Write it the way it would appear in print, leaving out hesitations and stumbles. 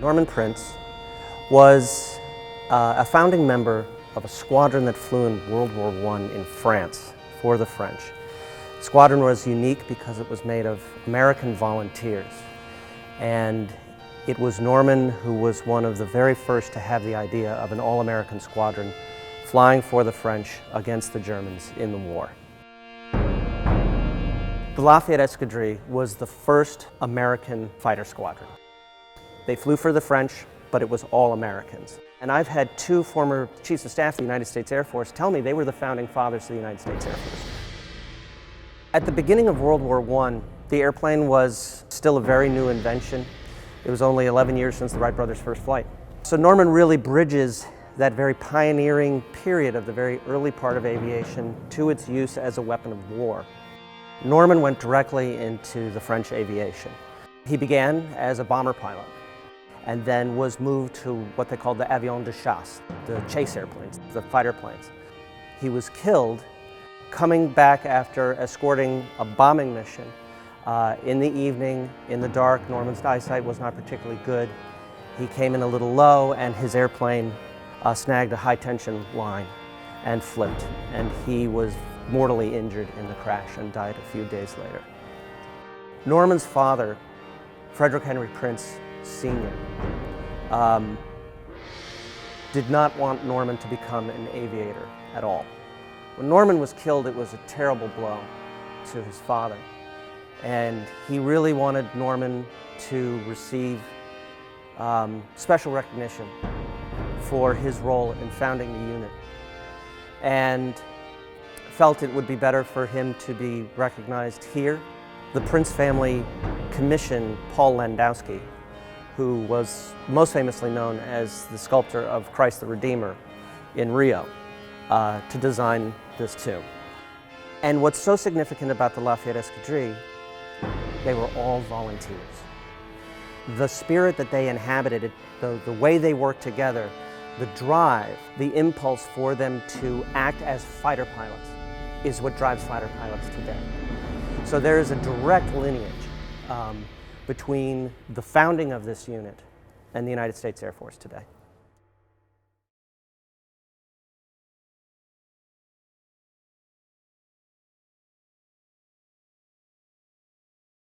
Norman Prince was a founding member of a squadron that flew in World War I in France for the French. The squadron was unique because it was made of American volunteers, and it was Norman who was one of the very first to have the idea of an all-American squadron flying for the French against the Germans in the war. The Lafayette Escadrille was the first American fighter squadron. They flew for the French, but it was all Americans. And I've had two former chiefs of staff of the United States Air Force tell me they were the founding fathers of the United States Air Force. At the beginning of World War I, the airplane was still a very new invention. It was only 11 years since the Wright brothers' first flight. So Norman really bridges that very pioneering period of the very early part of aviation to its use as a weapon of war. Norman went directly into the French aviation. He began as a bomber pilot and then was moved to what they called the avions de chasse, the chase airplanes, the fighter planes. He was killed coming back after escorting a bombing mission. In the evening, in the dark, Norman's eyesight was not particularly good. He came in a little low and his airplane snagged a high-tension line and flipped, and he was mortally injured in the crash and died a few days later. Norman's father, Frederick Henry Prince Sr., did not want Norman to become an aviator at all. When Norman was killed, it was a terrible blow to his father, and he really wanted Norman to receive special recognition for his role in founding the unit, and felt it would be better for him to be recognized here. The Prince family commissioned Paul Landowski, who was most famously known as the sculptor of Christ the Redeemer in Rio, to design this tomb. And what's so significant about the Lafayette Escadrille, they were all volunteers. The spirit that they inhabited, the way they worked together, the drive, the impulse for them to act as fighter pilots is what drives fighter pilots today. So there is a direct lineage between the founding of this unit and the United States Air Force today.